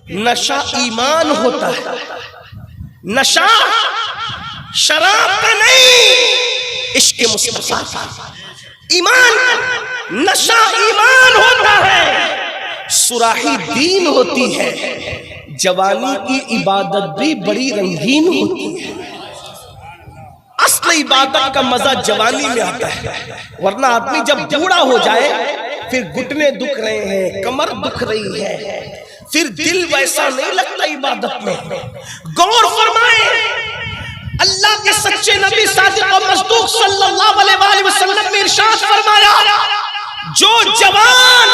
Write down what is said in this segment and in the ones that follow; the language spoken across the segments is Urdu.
نشہ ایمان ہوتا ہے، نشہ شراب کا نہیں، عشق مصطفیٰ کا ایمان، نشہ ایمان ہوتا ہے، سراحی دین ہوتی ہے، جوانی کی عبادت بھی بڑی رنگین ہوتی ہے۔ اصل عبادت کا مزہ جوانی میں آتا ہے، ورنہ آدمی جب بوڑھا ہو جائے پھر گھٹنے دکھ رہے ہیں، کمر دکھ رہی ہے، پھر دل ویسا نہیں لگتا عبادت میں۔ غور فرمائیں، اللہ کے سچے نبی صادق و مصدوق صلی اللہ علیہ وآلہ وسلم نے ارشاد فرمایا، جو جوان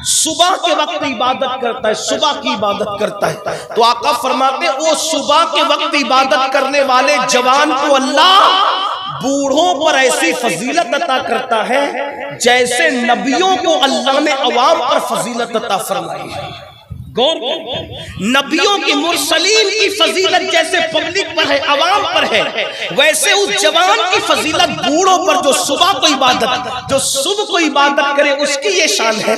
صبح کے وقت عبادت کرتا ہے، صبح کی عبادت کرتا ہے، تو آقا فرماتے ہیں وہ صبح کے وقت عبادت کرنے والے جوان کو اللہ بوڑھوں پر ایسی فضیلت عطا کرتا ہے جیسے نبیوں کو اللہ نے عوام پر فضیلت عطا فرمائی ہے۔ نبیوں کی مرسلین کی فضیلت جیسے پبلک پر ہے، عوام پر ہے، ویسے اس جوان کی فضیلت بوڑھوں پر جو صبح کو عبادت، جو صبح کو عبادت کرے اس کی یہ شان ہے،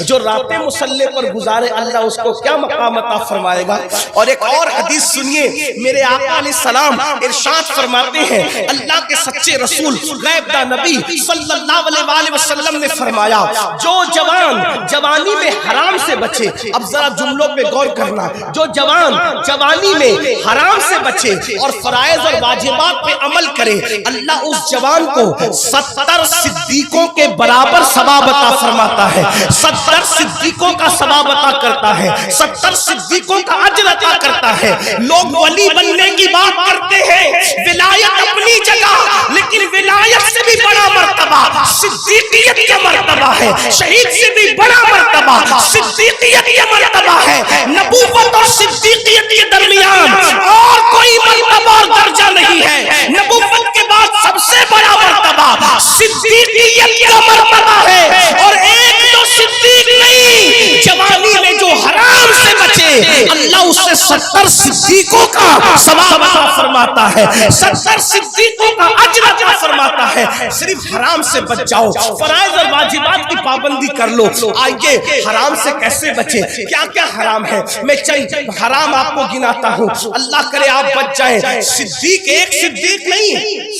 جو راتیں مصلی پر گزارے اللہ اس کو کیا مقام عطا فرمائے گا۔ اور ایک اور حدیث سنیے، میرے آقا علیہ السلام ارشاد فرماتے ہیں، اللہ کے سچے رسول غیب داں نبی صلی اللہ علیہ وآلہ وسلم نے فرمایا، جو جوان جوانی میں حرام سے بچے، اب ذرا جملوں پہ غور کرنا، جو جوان جوانی میں حرام سے بچے اور فرائض اور واجبات پہ عمل کرے، اللہ اس جوان کو 70 صدیقوں کے برابر ثواب عطا فرماتا ہے، 70 صدیقوں کا ثواب عطا کرتا ہے، 70 صدیقوں کا اجر عطا کرتا ہے۔ لوگ ولی بننے کی بات کرتے ہیں، ولایت اپنی جگہ، لیکن ولایت سے بھی بڑا مرتبہ صدیقیت کا مرتبہ ہے، شہید سے بھی بڑا مرتبہ صدیقیت کا مرتبہ ہے۔ نبوت اور صدیقیت کے درمیان اور کوئی مرتبہ اور درجہ نہیں ہے، نبوت کے بعد سب سے بڑا مرتبہ صدیقیت کا مرتبہ ہے، اور ایک تو صدیق نہیں، جوانی میں جو حرام سے بچے اللہ اس سے 70 صدیقوں کا ثواب عطا فرماتا ہے، 70 صدیقوں کا اجر عطا فرماتا ہے۔ صرف حرام سے بچ جاؤ، فرائض اور واجبات کی پابندی کر لو۔ آئیے حرام سے کیسے بچے، کیا کیا حرام ہے، میں چند حرام آپ کو گناتا ہوں، اللہ کرے آپ بچ جائیں۔ صدیق ایک صدیق نہیں،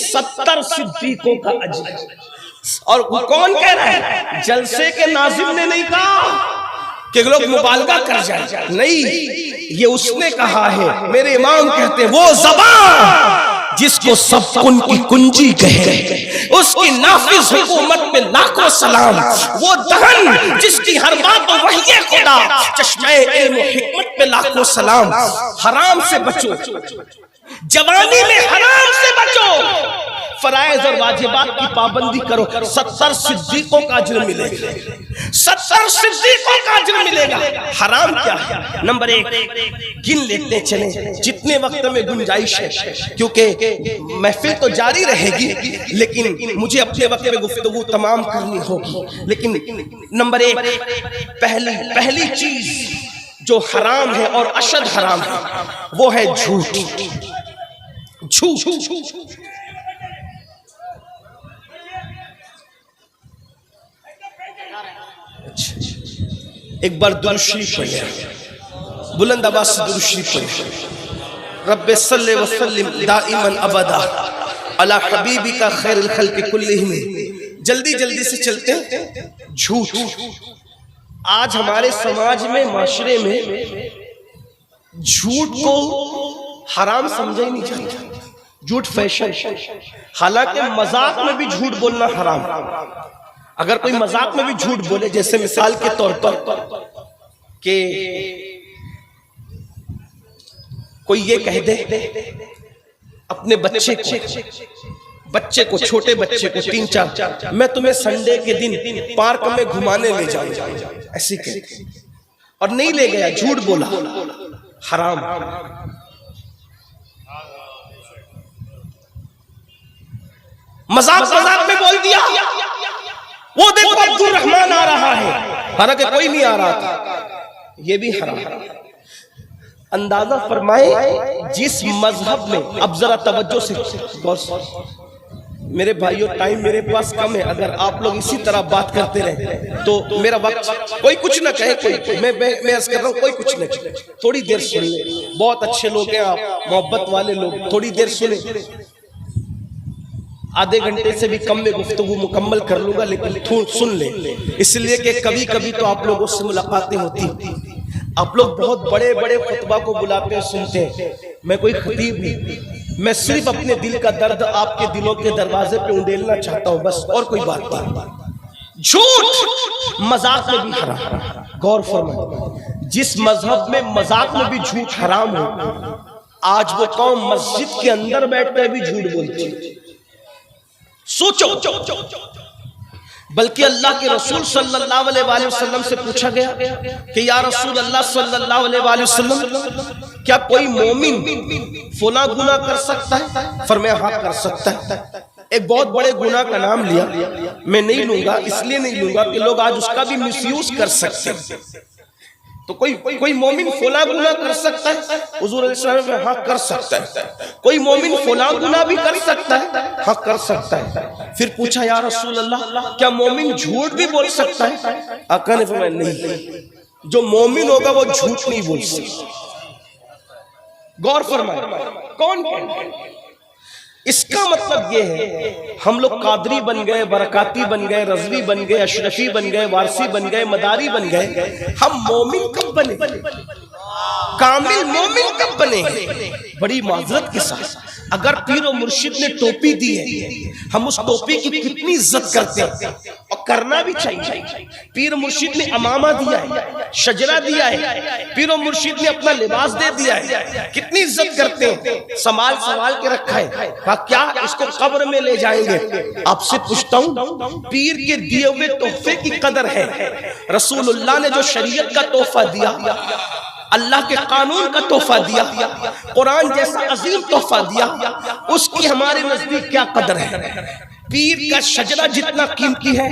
70 صدیقوں کا اجر۔ اور کون کہہ رہا ہے؟ جلسے کے ناظم نے نہیں کہا کہ لوگ مبالغہ کر جائیں، نہیں، یہ اس نے کہا ہے، میرے امام کہتے ہیں، وہ زبان جس کو سب کن کی کنجی کہے، اس کی نافذ حکومت میں لاکھوں سلام، وہ دہن جس کی ہر بات وحی خدا، چشمہ علم و حکمت پہ لاکھوں سلام۔ حرام سے بچو، جوانی میں حرام سے بچو، فرائض اور واجبات کی پابندی کرو، 70 صدیقوں کا اجر ملے گا، 70 صدیقوں کا اجر ملے گا۔ حرام کیا ہے؟ نمبر 1 گن لیتے چلیں جتنے وقت میں گنجائش ہے، کیونکہ محفل تو جاری رہے گی لیکن مجھے اپنے وقت میں گفتگو تمام کرنی ہوگی۔ لیکن نمبر 1 پہلی چیز جو حرام ہے اور اشد حرام ہے وہ ہے جھوٹ۔ ایک بار درود شریف پڑھیں، بلند آواز سے درود شریف پڑھیں۔ رب صلی وسلم دائما ابدا علی حبیبک خیر الخلق کلہم۔ جلدی جلدی سے چلتے ہیں۔ جھوٹ آج ہمارے سماج میں، معاشرے میں جھوٹ کو حرام سمجھا ہی نہیں جاتا، جھوٹ فیشن۔ حالانکہ مذاق میں بھی جھوٹ بولنا حرام۔ اگر کوئی مذاق میں بھی جھوٹ بولے، جیسے مثال کے طور پر کہ کوئی یہ کہہ دے اپنے بچے کو، چھوٹے بچے کو 3-4، میں تمہیں سنڈے کے دن پارک میں گھمانے لے جاؤں، ایسی کہتے اور نہیں لے گیا، جھوٹ بولا، حرام۔ مذاق میں بول دیا، وہ دیکھو عبد الرحمن آ رہا ہے، حالانکہ کوئی نہیں آ رہا تھا، یہ بھی حرام۔ اندازہ فرمائے جس مذہب میں، اب ذرا توجہ سے غور سے، میرے بھائیوں ٹائم میرے پاس کم ہے، اگر آپ لوگ اسی طرح بات کرتے رہے تو میرا وقت، کوئی کچھ نہ کہے، کوئی میں عرض کر رہا ہوں کوئی کچھ نہ کہے، تھوڑی دیر سن لیں، بہت اچھے لوگ ہیں آپ، محبت والے لوگ، تھوڑی دیر سنیں، آدھے گھنٹے سے بھی کم میں گفتگو مکمل کر لوں گا، لیکن سن لیں، اس لیے کہ کبھی کبھی تو آپ لوگوں سے ملاقاتیں ہوتی، آپ لوگ بہت بڑے بڑے خطبہ کو بلاتے سنتے ہیں، میں کوئی خطیب نہیں، میں صرف اپنے دل کا درد آپ کے دلوں کے دروازے پہ انڈیلنا چاہتا ہوں، بس اور کوئی بات نہیں۔ جھوٹ مذاق میں بھی حرام، غور فرمائیں، جس مذہب میں مذاق میں بھی جھوٹ حرام ہو، آج وہ قوم مسجد کے اندر بیٹھ کر بھی جھوٹ بولتی ہے۔ سوچو، بلکہ اللہ کے رسول صلی اللہ علیہ وآلہ وسلم سے پوچھا گیا کہ یا رسول اللہ صلی اللہ علیہ وآلہ وسلم، کیا کوئی مومن فلاں گناہ کر سکتا ہے؟ فرمایا ہاں کر سکتا ہے۔ ایک بہت بڑے گناہ کا نام لیا، میں نہیں لوں گا، اس لیے نہیں لوں گا کہ لوگ آج اس کا بھی مس یوز کر سکتے ہیں، تو کوئی مومن فلاں گناہ کر سکتا ہے؟ حضور علیہ السلام میں ہاں کر سکتا ہے۔ کوئی مومن فلاں گناہ بھی کر سکتا ہے؟ ہاں کر سکتا ہے۔ پھر پوچھا یا رسول اللہ کیا مومن جھوٹ بھی بول سکتا ہے؟ آقا نے فرمایا نہیں، جو مومن ہوگا وہ جھوٹ نہیں بول سکتا۔ غور فرمائیں، کون؟ اس کا مطلب یہ ہے ہم لوگ قادری بن گئے، برکاتی بن گئے، رضوی بن گئے، اشرفی بن گئے، وارثی بن گئے، مداری بن گئے، ہم مومن کب بنے؟ کامل مومن کب بنے؟ بڑی معذرت کے ساتھ اگر پیر و مرشد نے ٹوپی دی ہے، ہم اس ٹوپی کی کتنی عزت کرتے ہیں، اور کرنا بھی چاہیے۔ پیر و مرشد نے امامہ دیا ہے، شجرہ دیا ہے، پیر و مرشد نے اپنا لباس دے دیا ہے، کتنی عزت کرتے ہیں، سنبھال کے رکھا ہے۔ کیا اس کو قبر میں لے جائیں گے؟ آپ سے پوچھتا ہوں، پیر کے دیے ہوئے تحفے کی قدر ہے؟ رسول اللہ نے جو شریعت کا تحفہ دیا، اللہ کے قانون کا تحفہ دیا، قرآن جیسا عظیم تحفہ دیا، اس کی ہمارے نزدیک کیا قدر ہے؟ پیر کا شجرہ جتنا قیمتی ہے،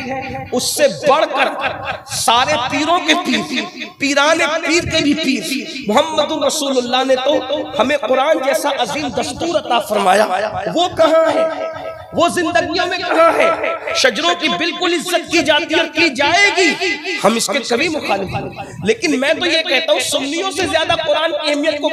اس سے بڑھ کر سارے پیروں کے پیر، پیران پیر کے بھی پیر، محمد رسول اللہ نے تو ہمیں قرآن جیسا عظیم دستور عطا فرمایا، وہ کہاں ہے؟ وہ زندگیوں میں کہاں ہے؟ شجروں کی بالکل عزت کی جاتی اور کی جائے گی، ہم اس کے کبھی مخالف نہیں، لیکن میں تو یہ کہتا ہوں سنیوں سے زیادہ قرآن کی اہمیت کو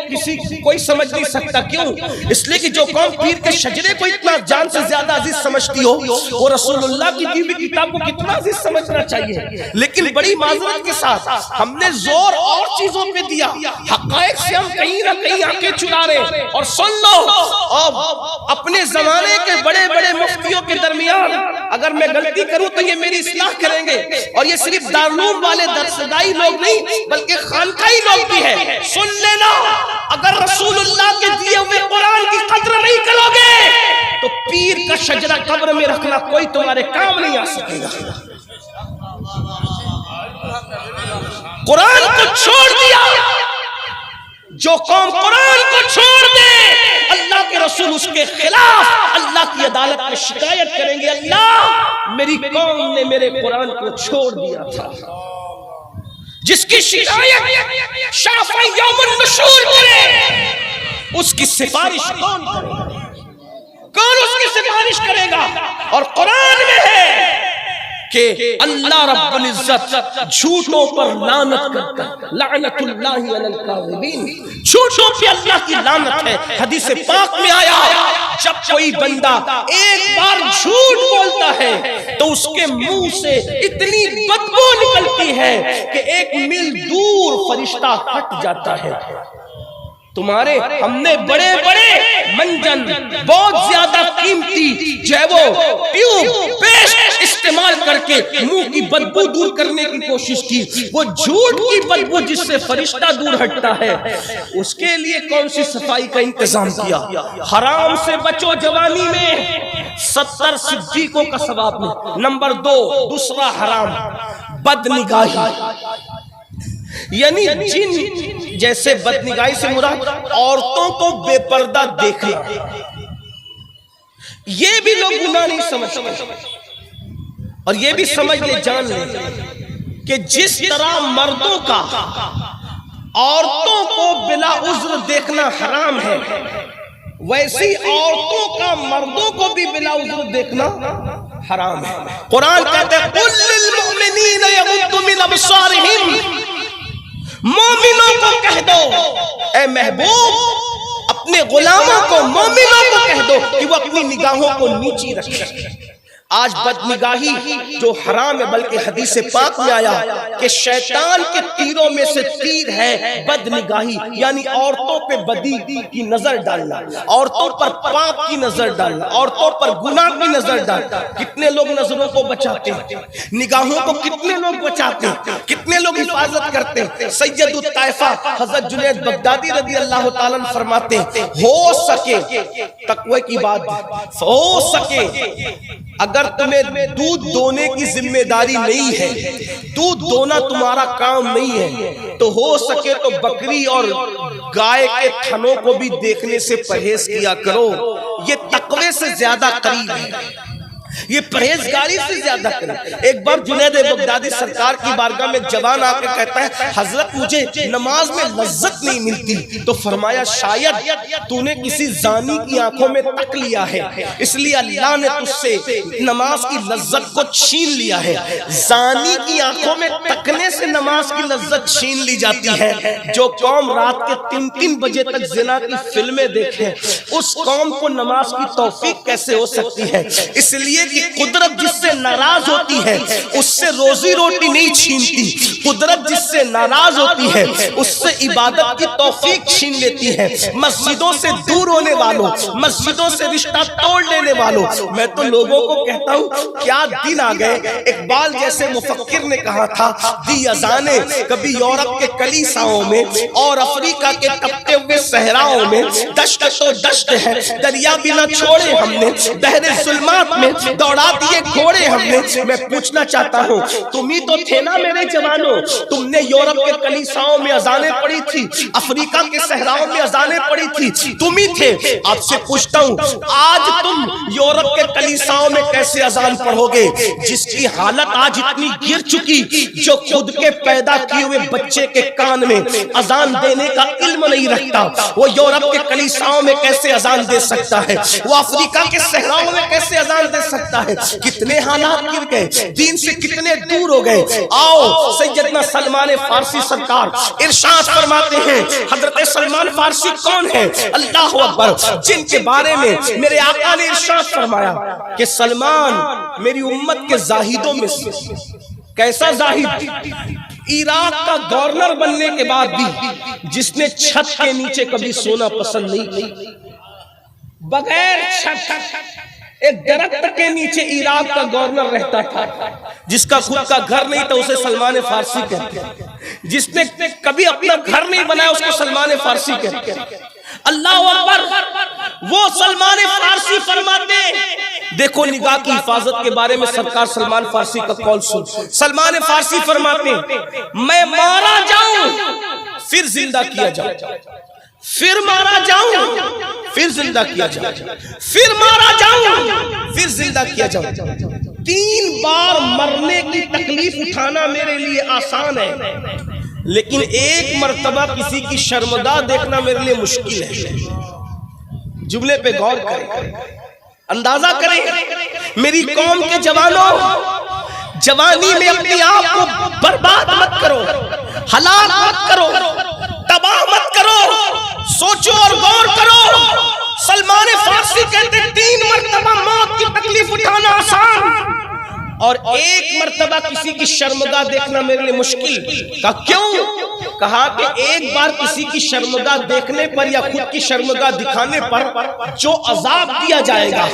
کوئی سمجھ نہیں سکتا۔ کیوں؟ اس لیے کہ جو قوم پیر کے شجرے کو اتنا جان سے زیادہ عزیز سمجھتی ہو، وہ رسول اللہ کی دی ہوئی کتاب کو کتنا عزیز سمجھنا چاہیے۔ لیکن بڑی معذرت کے ساتھ ہم نے زور اور چیزوں پہ دیا، حقائق سے ہم کہیں نہ کہیں آنکھیں چرا رہے۔ اور سن لو، اپنے زمانے کے بڑے بڑے مفتیوں کے درمیان اگر میں غلطی کروں تو یہ میری اصلاح کریں گے، اور یہ صرف دارالعلوم والے درسدائی لوگ نہیں بلکہ خانقاہی لوگ بھی ہیں۔ سن لینا، اگر رسول اللہ کے دیے ہوئے قرآن کی قدر نہیں کرو گے تو پیر کا شجرہ قبر میں رکھنا کوئی تمہارے کام نہیں آ سکے گا۔ قرآن کو چھوڑ دیا، جو قوم قرآن کو چھوڑ دے اللہ کے رسول اس کے خلاف اللہ کی عدالت میں شکایت کریں گے، اللہ میری قوم نے میرے قرآن کو چھوڑ دیا تھا۔ جس کی شکایت شافعی یوم النشور کرے، اس کی سفارش کون کرے گا؟ کون اس کی سفارش کرے گا؟ اور قرآن میں ہے کہ اللہ رب العزت جھوٹوں پر لعنت کرتا ہے، لعنت اللہ علی الکاذبین، جھوٹوں پہ اللہ کی لعنت ہے۔ حدیث پاک میں آیا جب کوئی بندہ ایک بار جھوٹ بولتا ہے تو اس کے منہ سے اتنی بدبو نکلتی ہے کہ ایک میل دور فرشتہ ہٹ جاتا ہے۔ تمہارے ہم نے بڑے بڑے منجن، بہت زیادہ قیمتی جو ہے وہ ٹیوب پیسٹ استعمال کر کے منہ کی بدبو دور کرنے کی کوشش کی، وہ جھوٹ کی بدبو جس سے فرشتہ دور ہٹتا ہے، اس کے لیے کون سی صفائی کا انتظام کیا؟ حرام سے بچو جوانی میں، 70 صدیقوں کا ثواب میں۔ نمبر 2، دوسرا حرام بد نگاہی، یعنی جن جیسے بد نگاہی سے مراد عورتوں کو بے پردہ دیکھنا، یہ بھی لوگ گناہ نہیں سمجھتے، اور یہ بھی سمجھ لے، جان لے کہ جس طرح مردوں کا عورتوں کو بلا عذر دیکھنا حرام ہے، ویسی عورتوں کا مردوں کو بھی بلا عذر دیکھنا حرام ہے۔ قرآن کہتا ہے قُلْ لِلْمُؤْمِنِينَ يَغُضُّوا مِنْ أَبْصَارِهِمْ، مومنوں کو کہہ دو، اے محبوب اپنے غلاموں کو، مومنوں کو کہہ دو کہ وہ اپنی نگاہوں کو نیچی رکھیں۔ آج بد نگاہی جو حرام ہے، بلکہ حدیث پاک میں آیا کہ شیطان کے تیروں میں سے تیر ہے بد نگاہی، یعنی عورتوں پہ بدی کی نظر ڈالنا، عورتوں پر پاپ کی نظر ڈالنا، عورتوں پر گناہ کی نظر ڈالنا۔ کتنے لوگ نظروں کو بچاتے ہیں، نگاہوں کو کتنے لوگ بچاتے ہیں، کتنے لوگ حفاظت کرتے ہیں۔ سید الطائفہ حضرت جنید بغدادی رضی اللہ تعالیٰ عنہ فرماتے ہیں ہو سکے تقوی کی بات، ہو سکے اگر تمہیں دودھ دونے کی ذمہ داری نہیں ہے، دودھ دونا تمہارا کام نہیں ہے، تو ہو سکے تو بکری اور گائے کے تھنوں کو بھی دیکھنے سے پرہیز کیا کرو۔ یہ تقوی سے زیادہ قریب ہے، یہ پرہیزگاری سے زیادہ قریب۔ ایک بار جنید بغدادی سرکار کی بارگاہ میں جوان آ کے کہتا ہے حضرت مجھے نماز میں لذت نہیں ملتی، تو فرمایا شاید تو نے کسی زانی کی آنکھوں میں تک لیا ہے، اس لیے اللہ نے تجھ سے نماز کی لذت کو چھین لیا ہے۔ زانی کی آنکھوں میں تکنے سے نماز کی لذت چھین لی جاتی ہے۔ جو قوم رات کے 3 بجے تک زنا کی فلمیں دیکھے، اس قوم کو نماز کی توفیق کیسے ہو سکتی ہے؟ اس لیے کہ قدرت جس سے ناراض ہوتی ہے اس سے روزی روٹی نہیں چھینتی، قدرت جس سے ناراض ہوتی ہے اس سے عبادت کی توفیق چھین لیتی ہے۔ مسجدوں سے دور ہونے والوں، مسجدوں سے رشتہ توڑ لینے والوں، میں تو لوگوں کو کہتا ہوں کیا دن آ گئے۔ اقبال جیسے مفکر نے کہا تھا دی اذانیں کبھی یورپ کے کلیساؤں میں اور افریقہ کے تپتے ہوئے صحراؤں میں، دشت تو دشت ہے دریا بھی نہ چھوڑے ہم نے، بحر ظلمات میں دوڑا دیے گھوڑے ہم نے۔ میں پوچھنا چاہتا ہوں تم ہی تو تھے نا میرے جوانوں، تم نے یورپ کے کلیساؤں میں اذانیں پڑھی تھی، افریقہ کے صحراؤں میں اذانیں پڑھی تھی، تم ہی تھے۔ آپ سے پوچھتا ہوں آج تم یورپ کے کلیساؤں میں کیسے اذان پڑھو گے؟ جس کی حالت آج اتنی گر چکی، جو خود کے پیدا کیے ہوئے بچے کے کان میں اذان دینے کا علم نہیں رکھتا، وہ یورپ کے کلیساؤں میں کیسے اذان دے سکتا ہے؟ وہ افریقہ کے صحراؤں میں کیسے اذان دے سکتا ہے؟ کتنے حالات گر گئے، دین سے کتنے دور ہو گئے۔ آؤ سیدنا سلمان فارسی سرکار ارشاد فرماتے ہیں، حضرت سلمان فارسی کون ہے؟ اللہ اکبر، جن کے بارے میں میرے آقا نے ارشاد فرمایا کہ سلمان میری امت کے زاہدوں میں سے۔ کیسا زاہد؟ عراق کا گورنر بننے کے بعد بھی جس نے چھت کے نیچے کبھی سونا پسند نہیں کی، بغیر چھت ایک درخت کے نیچے عراق کا گورنر رہتا تھا، جس کا خود کا گھر نہیں تھا اسے سلمان فارسی کہتے ہیں، جس نے کبھی اپنا گھر نہیں بنایا اس کو سلمان فارسی کہتے ہیں۔ اللہ اکبر، وہ سلمان فارسی فرماتے ہیں، دیکھو نگاہ کی حفاظت کے بارے میں سرکار سلمان فارسی کا قول سن۔ سلمان فارسی فرماتے ہیں میں مارا جاؤں پھر زندہ کیا جاؤں، پھر مارا جاؤں پھر زندہ کیا جاؤں، پھر مارا جاؤں پھر زندہ کیا جاؤں۔ 3 بار مرنے کی تکلیف اٹھانا میرے لیے آسان ہے، لیکن 1 مرتبہ کسی کی شرمگاہ دیکھنا میرے لیے مشکل ہے۔ جملے پہ غور کریں، اندازہ کریں میری قوم کے جوانوں، جوانی میں اپنے آپ کو برباد مت کرو، ہلاک مت کرو، تباہ مت کرو، سوچو اور غور کرو۔ سلمان فارسی کہتے 3 مرتبہ موت کی تکلیف اٹھانا آسان اور 1 مرتبہ کسی کی شرمگاہ دیکھنا میرے لیے مشکل۔ کہا کیوں؟ کہا کہ 1 بار کسی کی شرمگاہ دیکھنے پر یا خود کی شرمگاہ دکھانے پر جو عذاب دیا جائے گا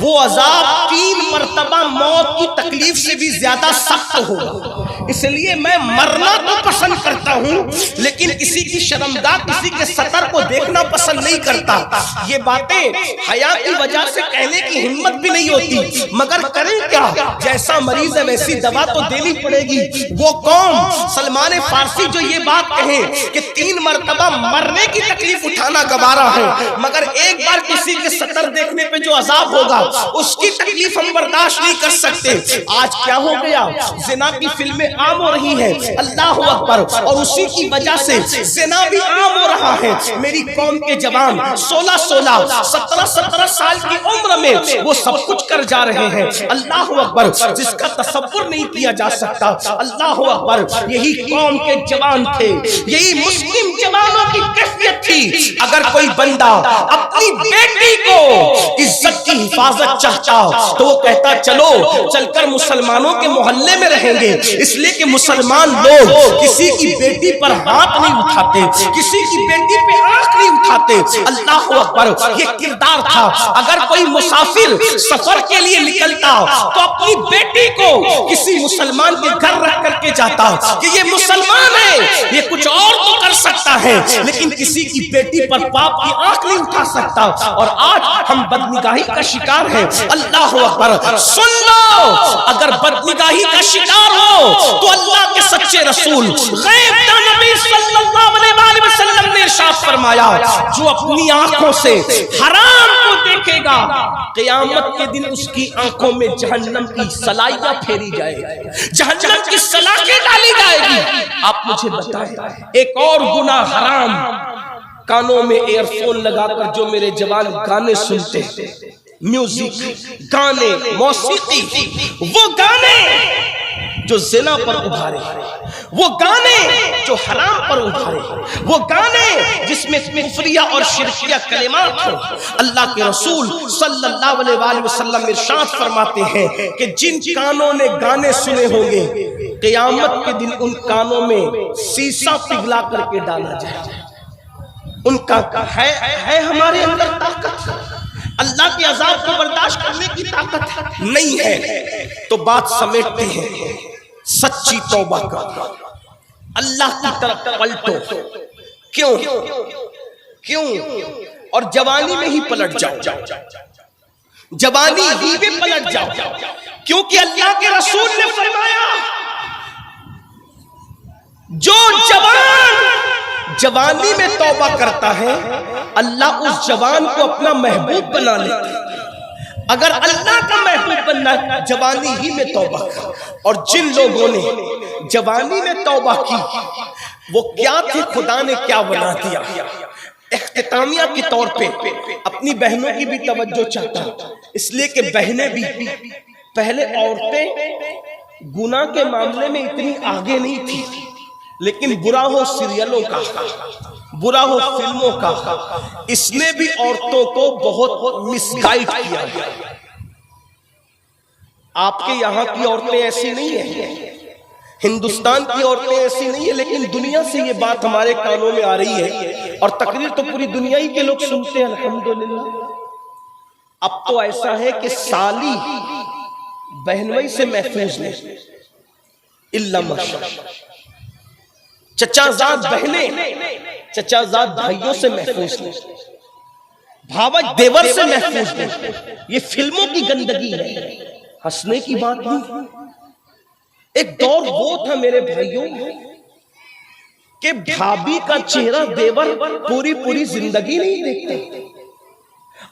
وہ عذاب 3 مرتبہ موت کی تکلیف سے بھی زیادہ سخت ہوگا۔ اس لیے میں مرنا تو پسند کرتا ہوں لیکن کسی کی شرمگاہ، کسی کے سطر کو دیکھنا پسند نہیں کرتا۔ یہ باتیں حیا کی وجہ سے کہنے کی ہمت بھی نہیں ہوتی، مگر کریں کیا؟ جیسا مریض ہے ویسی دوا تو دینی پڑے گی۔ وہ قوم سلمان فارسی جو یہ بات کہیں کہ 3 مرتبہ مرنے کی تکلیف اٹھانا گوارا ہے، مگر ایک بار کسی کے سطر دیکھنے پہ جو عذاب ہوگا اس کی تکلیف ہم برداشت نہیں کر سکتے۔ آج کیا ہو گیا؟ زنا کی فلمیں عام ہو رہی ہیں، اللہ اکبر، اور اسی کی وجہ سے زنا بھی عام ہو رہا ہے۔ میری قوم کے جوان 16 17 سال کی عمر میں وہ سب کچھ کر جا رہے ہیں، اللہ اکبر، جس کا تصور نہیں کیا جا سکتا، اللہ اکبر۔ یہی قوم کے جوان تھے، یہی مسلم جوانوں کی کیفیت تھی۔ اگر کوئی بندہ اپنی بیٹی کو عزت کی حفاظت چاہتا تو وہ کہتا چلو چل کر مسلمانوں کے محلے میں رہیں گے، اس لیے کہ مسلمان لوگ کسی کی بیٹی پر ہاتھ نہیں اٹھاتے، کسی کی بیٹی پہ آنکھ نہیں اٹھاتے، اللہ اکبر۔ یہ کردار تھا۔ اگر کوئی مسافر سفر کے لیے نکلتا تو اپنی بیٹی کو کسی مسلمان کے گھر رکھ کر کے جاتا کہ یہ مسلمان ہے، یہ کچھ اور تو کر سکتا ہے لیکن کسی کی بیٹی پر باپ کی آنکھ نہیں اٹھا سکتا۔ اور آج ہم بدنگاہی کا شکار ہیں، اللہ اکبر۔ سن لو، اگر بدنگاہی کا شکار ہو تو اللہ کے سچے رسول غیب کا نبی صلی اللہ علیہ وسلم نے ارشاد فرمایا، جو اپنی آنکھوں سے حرام کو دیکھے گا قیامت کے دن اس کی آنکھوں میں جہنم کی سلائیاں پھیری جائے گی، جہنم کی سلاخیں ڈالی جائے گی۔ آپ مجھے بتائیں، ایک اور گناہ حرام، کانوں میں ایئر فون لگا کر جو میرے جوان گانے سنتے ہیں، میوزک، گانے، موسیقی، وہ گانے جو زنا پر ابھارے، وہ گانے جو حرام پر ابھارے، وہ گانے جس میں کفریہ اور شرکیہ کلمات ہو۔ اللہ کے رسول صلی اللہ علیہ وآلہ وسلم ارشاد فرماتے ہیں کہ جن کانوں نے گانے سنے ہوں گے قیامت کے دن ان کانوں میں سیسا پگھلا کر کے ڈالا جائے۔ ان کا ہے ہمارے اندر طاقت، اللہ کے عذاب کو برداشت کرنے کی طاقت نہیں ہے تو بات سمیٹتے ہیں، سچی توبہ کا، اللہ کی طرف پلٹو۔ کیوں؟ اور جوانی میں ہی پلٹ جاؤ، جوانی ہی میں پلٹ جاؤ، کیونکہ اللہ کے رسول نے فرمایا جو جوانی میں توبہ کرتا ہے اللہ اس جوان کو اپنا محبوب بنا لیتا ہے۔ اگر اللہ کا محبوب بننا ہے جوانی ہی میں توبہ کر۔ اور جن لوگوں نے جوانی میں توبہ کی وہ کیا تھے، خدا نے کیا بنا دیا۔ اختتامیہ کے طور پہ اپنی بہنوں کی بھی توجہ چاہتا ہوں، اس لیے کہ بہنیں بھی، پہلے عورتیں گناہ کے معاملے میں اتنی آگے نہیں تھی، لیکن برا ہو سیریلوں کا، برا ہو فلموں کا، اس نے بھی عورتوں کو بہت مس گائیڈ کیا۔ آپ کے یہاں کی عورتیں ایسی نہیں ہیں، ہندوستان کی عورتیں ایسی نہیں ہیں، لیکن دنیا سے یہ بات ہمارے کانوں میں آ رہی ہے اور تقریر تو پوری دنیا ہی کے لوگ سنتے ہیں، الحمدللہ۔ اب تو ایسا ہے کہ سالی بہنوئی سے محفوظ نہیں، الا ماشاءاللہ، چچا زاد بہنیں چچا زاد بھائیوں سے محفوظ نہیں، بھاوج دیور سے محفوظ نہیں۔ یہ فلموں کی گندگی ہے، ہنسنے کی بات نہیں۔ ایک دور وہ تھا میرے بھائیوں کہ بھابھی کا چہرہ دیور پوری زندگی نہیں دیکھتے،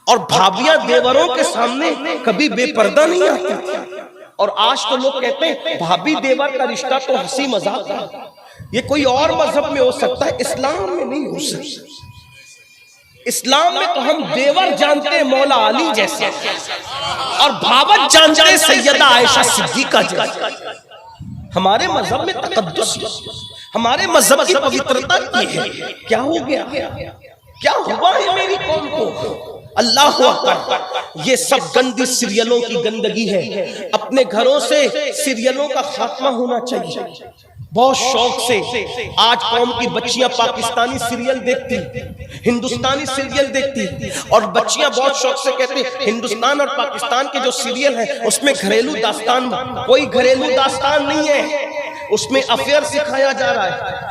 اور بھابیاں دیوروں کے سامنے کبھی بے پردہ نہیں آتی۔ اور آج تو لوگ کہتے ہیں بھابھی دیور کا رشتہ تو ہنسی مذاق ہے، یہ کوئی اور مذہب میں ہو سکتا ہے، اسلام میں نہیں ہو سکتا۔ اسلام میں تو ہم دیور جانتے ہیں مولا علی جیسے، اور بھاوت جانتے ہیں سیدہ عائشہ صدیقہ جیسے۔ ہمارے مذہب میں تقدس، ہمارے مذہب کی پوترتا کی ہے۔ کیا ہو گیا؟ کیا ہوا ہے میری قوم کو؟ اللہ اکبر۔ یہ سب گندی سیریلوں کی گندگی ہے۔ اپنے گھروں سے سیریلوں کا خاتمہ ہونا چاہیے۔ بہت شوق سے آج قوم کی بچیاں پاکستانی سیریل دیکھتی، ہندوستانی سیریل دیکھتی، اور بچیاں بہت شوق سے کہتی ہندوستان اور پاکستان کے جو سیریل ہیں اس میں گھریلو داستان، کوئی گھریلو داستان نہیں ہے، اس میں افیئر سکھایا جا رہا ہے،